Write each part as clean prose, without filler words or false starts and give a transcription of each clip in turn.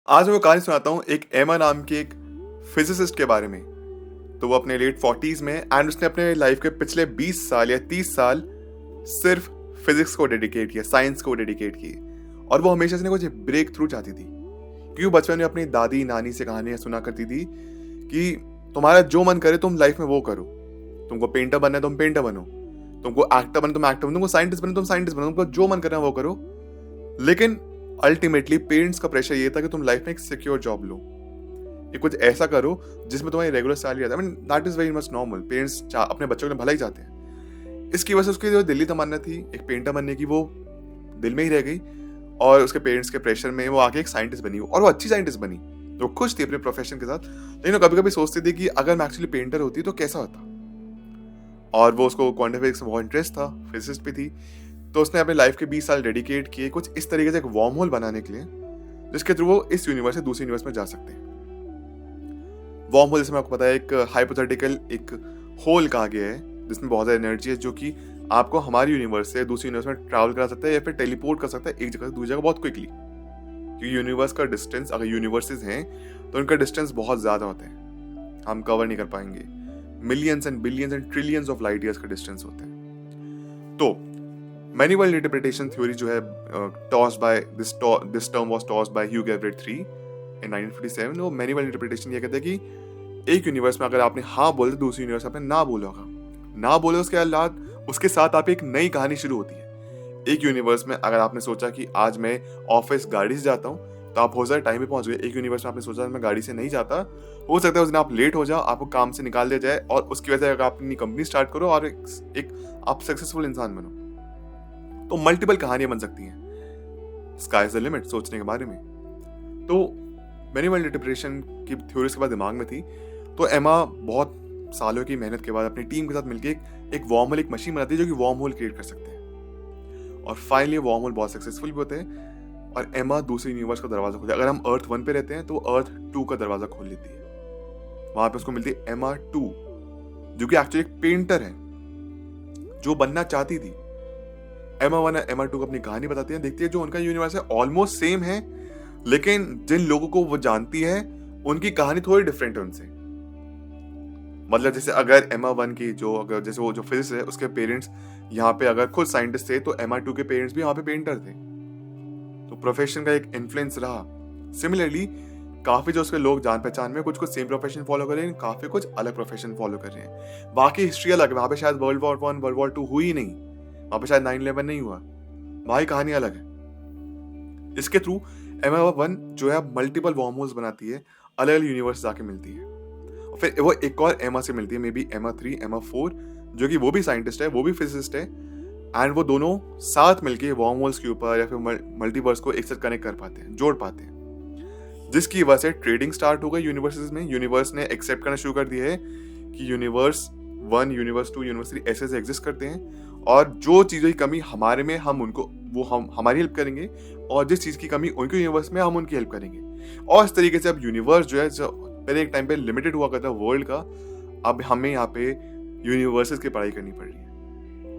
आज मैं वो कहानी सुनाता हूँ एक एमा नाम की एक फिजिसिस्ट के बारे में। तो वो अपने लेट 40s में एंड उसने अपने लाइफ के पिछले 20 साल या 30 साल सिर्फ फिजिक्स को डेडिकेट किया, साइंस को डेडिकेट किए। और वो हमेशा से कुछ ब्रेक थ्रू चाहती थी, क्योंकि बचपन में अपनी दादी नानी से कहानियां सुना करती थी कि तुम्हारा जो मन करे तुम लाइफ में वो करो। तुमको पेंटर बनना है तुम पेंटर बनो, तुमको एक्टर बनना तुम एक्टर बनो, तुमको साइंटिस्ट बनना तुम साइंटिस्ट बनो, तुमको जो मन करना है वो करो। लेकिन अल्टीमेटली पेरेंट्स का प्रेशर ये था कि तुम लाइफ में एक सिक्योर जॉब लो, ये कुछ ऐसा करो जिसमें तुम्हारी रेगुलर सैलरी आता है। I mean that is very much normal. Parents अपने बच्चों के लिए भला ही चाहते हैं। इसकी वजह से उसकी जो दिल्ली तमन्ना थी एक पेंटर बनने की, वो दिल में ही रह गई और उसके पेरेंट्स के प्रेशर में वो आके एक साइंटिस्ट बनी और वो अच्छी साइंटिस्ट बनी। तो खुश थी अपने प्रोफेशन के साथ, लेकिन वो कभी कभी सोचती थी कि अगर मैं एक्चुअली पेंटर होती तो कैसा होता। और वो उसको क्वांटम फिजिक्स में बहुत इंटरेस्ट था, फिजिसिस्ट भी थी। तो उसने अपने लाइफ के 20 साल डेडिकेट किए कुछ इस तरीके से एक वार्म होल बनाने के लिए, जिसके थ्रू वो इस यूनिवर्स से दूसरे यूनिवर्स में जा सकते हैं। वार्म होल, जैसे मैं आपको पता है, एक हाइपोथेटिकल एक होल कहा गया है जिसमें बहुत ज्यादा एनर्जी है, जो कि आपको हमारे यूनिवर्स से दूसरे यूनिवर्स में ट्रैवल करा सकता है या फिर टेलीपोर्ट कर सकता है एक जगह से दूसरी जगह बहुत क्विकली। क्योंकि यूनिवर्स का डिस्टेंस, अगर यूनिवर्सेस हैं तो उनका डिस्टेंस बहुत ज्यादा होता है, हम कवर नहीं कर पाएंगे। Millions and billions and trillions of light years का डिस्टेंस होता है। तो मैनी वर्ल्ड इंटरप्रिटेशन थ्योरी जो है tossed by this term was tossed by Hugh Everett 3 in 1957। वो मैनी वर्ल्ड इंटरप्रिटेशन ये कहता है कि एक यूनिवर्स में अगर आपने हाँ बोले तो दूसरे यूनिवर्स में आपने ना बोला होगा, ना बोले उसके साथ आप एक नई कहानी शुरू होती है। एक यूनिवर्स में अगर आपने सोचा कि आज मैं ऑफिस गाड़ी से जाता हूँ तो आप हो सकता है टाइम पे पहुंच गए। एक यूनिवर्स में आपने सोचा मैं गाड़ी से नहीं जाता, हो सकता है उस दिन आप लेट हो जाओ, आपको काम से निकाल दिया जाए और उसकी वजह से अगर आप अपनी कंपनी स्टार्ट करो और एक आप सक्सेसफुल इंसान बनो। तो मल्टीपल कहानियां बन सकती हैं, स्काई इज द लिमिट सोचने के बारे में। तो मैनी वर्ल्ड इंटरप्रिटेशन की थ्योरीज के बाद दिमाग में थी, तो एमा बहुत सालों की मेहनत के बाद अपनी टीम के साथ मिलकर एक वार्म होल, एक मशीन बनाती है जो कि वार्म होल क्रिएट कर सकते हैं। और फाइनली वार्म होल बहुत सक्सेसफुल भी होते हैं और एमा दूसरे यूनिवर्स का दरवाजा खोलती है। अगर हम अर्थ 1 पे रहते हैं तो अर्थ 2 का दरवाजा खोल लेती है। वहां पे उसको मिलती है एमा 2, जो कि एक्चुअली एक पेंटर है जो बनना चाहती थी। एमा 1 और एमा 2 को अपनी कहानी बताती है, देखती है जो उनका यूनिवर्स है ऑलमोस्ट सेम है, लेकिन जिन लोगों को वो जानती है उनकी कहानी थोड़ी डिफरेंट है उनसे। मतलब जैसे अगर एमा 1 की अगर जैसे वो जो फिजिक्स है उसके पेरेंट्स यहाँ पे अगर खुद साइंटिस्ट थे, तो एमा 2 के पेरेंट्स भी यहाँ पे पेंटर थे। तो प्रोफेशन का एक इन्फ्लुएंस रहा। सिमिलरली काफी जो उसके लोग जान पहचान में कुछ सेम प्रोफेशन फॉलो कर रहे हैं, काफी कुछ अलग प्रोफेशन फॉलो कर रहे हैं। बाकी हिस्ट्री अलग है, वहां पे शायद वर्ल्ड वॉर 1 वर्ल्ड वॉर 2 हुई नहीं, वहां पे शायद 9/11 नहीं हुआ, वहां की कहानी अलग है। इसके थ्रू एमा 1 जो है मल्टीपल वार्म होल्स बनाती है, अलग अलग यूनिवर्स जाके मिलती है। और फिर वो एक और एमा से मिलती है, मे बी एमा 3 एमा 4, जो कि वो भी साइंटिस्ट है, वो भी फिजिसिस्ट है, एंड वो दोनों साथ मिलके वार्म होल्स के ऊपर या फिर मल्टीवर्स को एक साथ कनेक्ट कर पाते हैं, जोड़ पाते हैं, जिसकी वजह से ट्रेडिंग स्टार्ट हो गई यूनिवर्सेस में। यूनिवर्स ने एक्सेप्ट करना शुरू कर दिया है कि यूनिवर्स 1 यूनिवर्स 2 यूनिवर्स 3 ऐसे एग्जिस्ट करते हैं, और जो चीज़ों की कमी हमारे में हम हमारी हेल्प करेंगे, और जिस चीज़ की कमी उनके यूनिवर्स में हम उनकी हेल्प करेंगे। और इस तरीके से अब यूनिवर्स जो है, जो पहले एक टाइम पे लिमिटेड हुआ करता वर्ल्ड का, अब हमें यहाँ पे यूनिवर्सेस की पढ़ाई करनी पड़ रही है।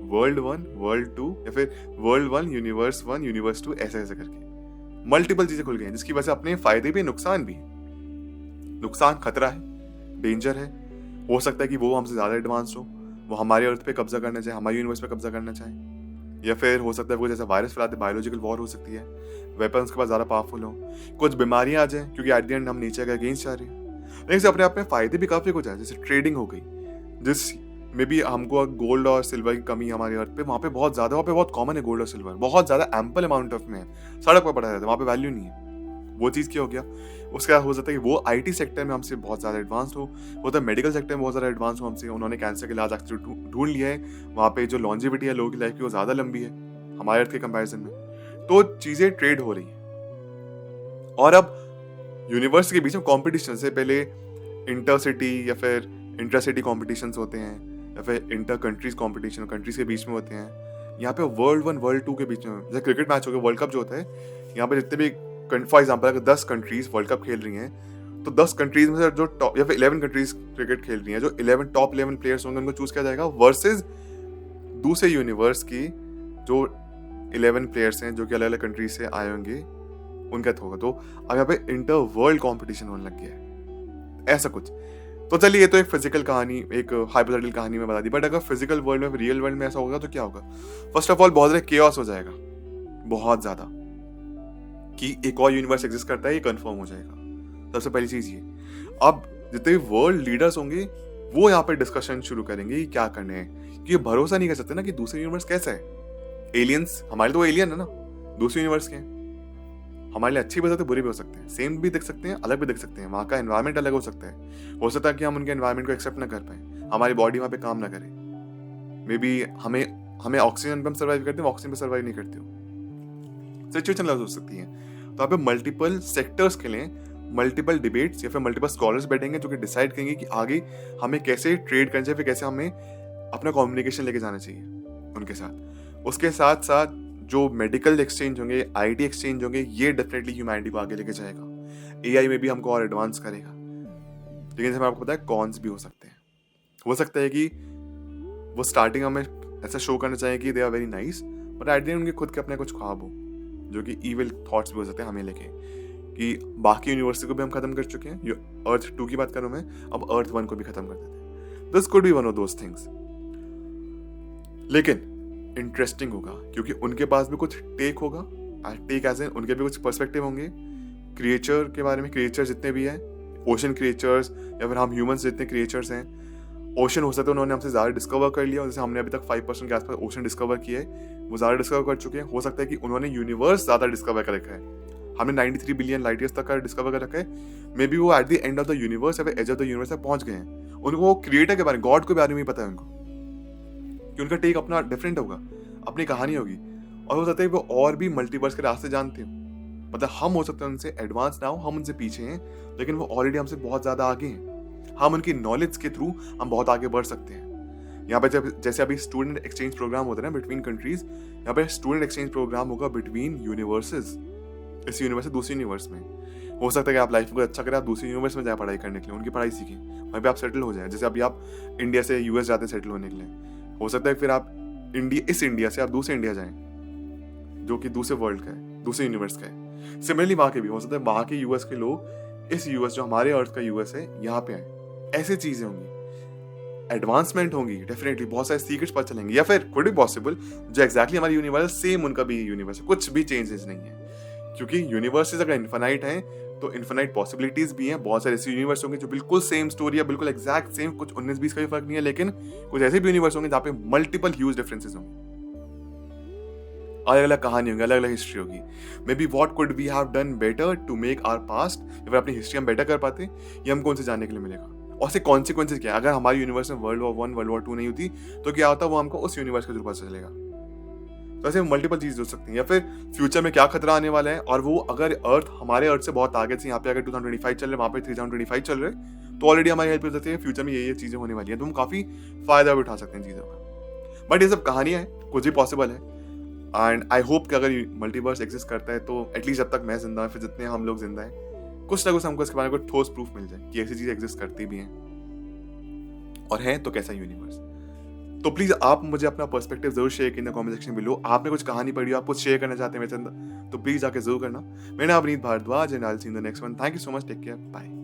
वर्ल्ड 1 वर्ल्ड 2 या फिर वर्ल्ड 1 यूनिवर्स 1 यूनिवर्स 2 ऐसे ऐसे करके मल्टीपल चीजें खुल गई हैं, जिसकी वजह से अपने फायदे भी नुकसान भी। नुकसान खतरा है, डेंजर है। हो सकता है कि वो हमसे ज्यादा एडवांस हो, वो हमारे अर्थ पे कब्जा करना चाहे, हमारे यूनिवर्स पे कब्जा करना चाहे, या फिर हो सकता है वो जैसे वायरस फैलाते, बायोलॉजिकल वॉर हो सकती है, वेपन्स के पास ज्यादा पावरफुल हो, कुछ बीमारियां आ जाए क्योंकि एट द एंड हम नेचर के अगेंस्ट जा रहे हैं। लेकिन अपने आप में फायदे भी काफी कुछ है, जैसे ट्रेडिंग हो गई, जिस मे बी हमको गोल्ड और सिल्वर की कमी हमारे अर्थ पे, वहाँ पे बहुत ज्यादा, वहाँ पे बहुत कॉमन है गोल्ड और सिल्वर, बहुत ज्यादा एम्पल अमाउंट ऑफ में है, सड़क पर पड़ा रहता है, वहाँ पे वैल्यू नहीं है। वो चीज़ क्या हो गया, उसका हो सकता है कि वो आईटी सेक्टर में हमसे बहुत ज़्यादा एडवांस हो तो मेडिकल सेक्टर में बहुत ज़्यादा एडवांस हो हमसे, उन्होंने कैंसर के इलाज ढूंढ लिया है, वहाँ पे जो लॉन्जिविटी है लोगों की लाइफ की वो ज़्यादा लंबी है हमारे अर्थ के कंपैरिजन में। तो चीज़ें ट्रेड हो रही हैं, और अब यूनिवर्स के बीच में कॉम्पिटिशन से पहले इंटरसिटी या फिर इंटरसिटी कॉम्पिटिशन्स होते हैं, या फिर इंटर कंट्रीज कॉम्पिटिशन कंट्रीज के बीच में होते हैं। यहाँ पे वर्ल्ड 1 वर्ल्ड 2 के बीच में, जैसे क्रिकेट मैच हो गया, वर्ल्ड कप जो होता है, यहाँ पे जितने भी फॉर एग्जाम्पल अगर 10 कंट्रीज वर्ल्ड कप खेल रही हैं, तो 10 कंट्रीज में से जो टॉप, या फिर 11 कंट्रीज क्रिकेट खेल रही हैं, जो 11 टॉप 11 प्लेयर्स होंगे उनको चूज किया जाएगा, वर्सेज दूसरे यूनिवर्स की जो 11 प्लेयर्स हैं जो कि अलग अलग कंट्रीज से आए होंगे, उनका होगा। तो अब यहाँ पे इंटर वर्ल्ड कंपटीशन होने लग गया है, ऐसा कुछ। तो चलिए, ये तो एक फिजिकल कहानी, एक हाइपोथेटिकल कहानी में बता दी, बट अगर फिजिकल वर्ल्ड में, रियल वर्ल्ड में ऐसा होगा तो क्या होगा? फर्स्ट ऑफ ऑल बहुत ज़्यादा केओस हो जाएगा, बहुत ज़्यादा, कि एक और यूनिवर्स एग्जिस्ट करता है ये कंफर्म हो जाएगा। सबसे पहली चीज़ ये। अब जितने भी वर्ल्ड लीडर्स होंगे वो यहाँ पे डिस्कशन शुरू करेंगे कि क्या करने हैं, क्योंकि भरोसा नहीं कर सकते ना कि दूसरे यूनिवर्स कैसा है। एलियंस हमारे तो एलियन है ना, दूसरे यूनिवर्स के हैं। हमारे लिए अच्छी भी हो सकते हैं, बुरी भी हो सकते हैं, सेम भी देख सकते हैं, अलग भी देख सकते हैं, वहाँ का एनवायरनमेंट अलग हो सकता है कि हम उनके एनवायरनमेंट को एक्सेप्ट ना कर पाए, हमारी बॉडी वहाँ पे काम ना करे, मे बी हमें ऑक्सीजन पे हम सर्वाइव करते हैं, ऑक्सीजन पे सर्वाइव नहीं करते हो, सिचुएशन अलग हो सकती है। तो यहाँ पे मल्टीपल सेक्टर्स के लिए मल्टीपल डिबेट्स या फिर मल्टीपल स्कॉलर्स बैठेंगे जो कि डिसाइड करेंगे कि आगे हमें कैसे ट्रेड करना चाहिए, फिर कैसे हमें अपना कम्युनिकेशन लेके जाना चाहिए उनके साथ। उसके साथ साथ जो मेडिकल एक्सचेंज होंगे, आईटी एक्सचेंज होंगे, ये डेफिनेटली ह्यूमैनिटी को आगे लेके जाएगा। एआई में भी हमको और एडवांस करेगा, लेकिन जैसे मैं आपको पता है कॉन्स भी हो सकते हैं। हो सकता है कि वो स्टार्टिंग हमें ऐसा शो करना चाहिए कि they are very nice, but at the end उनके खुद के अपने कुछ ख्वाब हो जो कि इविल थॉट्स भी हो सकते हैं हमें लेके, कि बाकी यूनिवर्सिटी को भी हम खत्म कर चुके हैं, अर्थ 2 की बात करूं मैं, अब अर्थ 1 को भी खत्म कर देते हैं। This could be one of those things. लेकिन इंटरेस्टिंग होगा क्योंकि उनके पास भी कुछ टेक होगा, टेक एज एन उनके भी कुछ पर्सपेक्टिव होंगे क्रिएचर के बारे में। क्रिएचर जितने भी हैं, ओशन क्रिएचर्स या फिर हम ह्यूमंस जितने क्रिएचर्स हैं, ओशन हो सकता है उन्होंने हमसे ज़्यादा डिस्कवर कर लिया, जैसे हमने अभी तक 5% के आसपास ओशन डिस्कवर किया है, वो ज़्यादा डिस्कवर कर चुके हैं। हो सकता है कि उन्होंने यूनिवर्स ज़्यादा डिस्कवर कर रखा है, हमने 93 बिलियन लाइट ईयर्स तक का डिस्कवर कर रखा है। मे बी वो eight the end of the universe या फिर एज ऑफ द यूनिवर्स तक पहुंच गए हैं। उनको वो क्रिएटर के बारे में, गॉड के बारे में पता है उनको, कि उनका टेक अपना डिफरेंट होगा, अपनी कहानी होगी। और हो सकता है वो और भी मल्टीवर्स के रास्ते जानते हो, मतलब हम हो सकते हैं उनसे एडवांस ना हो, हम उनसे पीछे हैं, लेकिन वो ऑलरेडी हमसे बहुत ज़्यादा आगे हैं। हम उनकी नॉलेज के थ्रू हम बहुत आगे बढ़ सकते हैं। यहाँ पे जैसे अभी स्टूडेंट एक्सचेंज प्रोग्राम होता है ना बिटवीन कंट्रीज, यहाँ पे स्टूडेंट एक्सचेंज प्रोग्राम होगा बिटवीन यूनिवर्सेस, इस यूनिवर्स से दूसरे यूनिवर्स में। हो सकता है कि आप लाइफ को अच्छा करें, आप दूसरे यूनिवर्स में जाए पढ़ाई करने के लिए, उनकी पढ़ाई सीखें, वहीं पे आप सेटल हो जाए। जैसे अभी आप इंडिया से यूएस जाते हैं सेटल होने के लिए, हो सकता है फिर आप इस इंडिया से आप दूसरे इंडिया जाएं जो कि दूसरे वर्ल्ड का है, दूसरे यूनिवर्स का है। सिमिलरली वहाँ के भी हो सकता है वहाँ के यूएस के लोग इस यूएस जो हमारे अर्थ का यूएस है यहाँ पे आए। ऐसी चीजें होंगी, एडवांसमेंट होंगी, डेफिनेटली बहुत सारे सीक्रेट्स पता चलेंगे, या फिर कुड बी पॉसिबल जो एक्जैक्टली हमारी यूनिवर्स सेम उनका भी यूनिवर्स है, कुछ भी चेंजेस नहीं है। क्योंकि यूनिवर्सेस अगर इन्फिनाइट हैं तो इन्फिनाइट पॉसिबिलिटीज भी हैं। बहुत सारे ऐसे यूनिवर्स होंगे जो बिल्कुल सेम स्टोरी है, बिल्कुल एग्जैक्ट सेम, कुछ 19-20 का भी फर्क नहीं है, लेकिन कुछ ऐसे भी यूनिवर्स होंगे जहाँ पे मल्टीपल ह्यूज डिफरेंसेस होंगे, अलग अलग कहानी होंगी, अलग अलग हिस्ट्री होगी। Maybe what could we have done better to make our past, या फिर अपनी हिस्ट्री हम बेटर कर पाते, ये हमको उनसे जानने के लिए मिलेगा। और से कॉन्सिक्वेंसेज क्या है, अगर हमारे यूनिवर्स में वर्ल्ड वॉर 1, वर्ल्ड वॉर 2 नहीं होती तो क्या होता, वो हमको उस यूनिवर्स के थ्रू पता चलेगा। तो ऐसे मल्टीपल चीज हो सकती हैं, या फिर फ्यूचर में क्या खतरा आने वाला है, और वो अगर अर्थ हमारे अर्थ से बहुत आगे से, यहाँ पे अगर 2025 चल रहे हैं, वहाँ पे 3025 चल रहे हैं, तो ऑलरेडी हमारी हेल्प हो सकती है। फ्यूचर में ये चीजें होने वाली है, तो हम काफी फायदा भी उठा सकते हैं चीजों का। बट ये सब कहानियां हैं, कुछ भी पॉसिबल है। एंड आई होप कि अगर मल्टीवर्स एग्जिस्ट करता है तो एटलीस्ट जब तक मैं जिंदा हूँ, फिर जितने हम लोग जिंदा हैं, कुछ ना कुछ हमको इसके बारे में ठोस प्रूफ मिल जाए कि ऐसी चीज एग्जिस्ट करती भी हैं, और है तो कैसा यूनिवर्स। तो प्लीज आप मुझे अपना पर्सपेक्टिव जरूर शेयर कीजिए कमेंट सेक्शन में। लो आपने कुछ कहानी पढ़ी हो, आप कुछ शेयर करना चाहते हैं मेरे साथ, तो प्लीज आके जरूर करना। मेरा नाम Avneet Bhardwaj and I will see you in the next one. Thank you so much, take care, bye.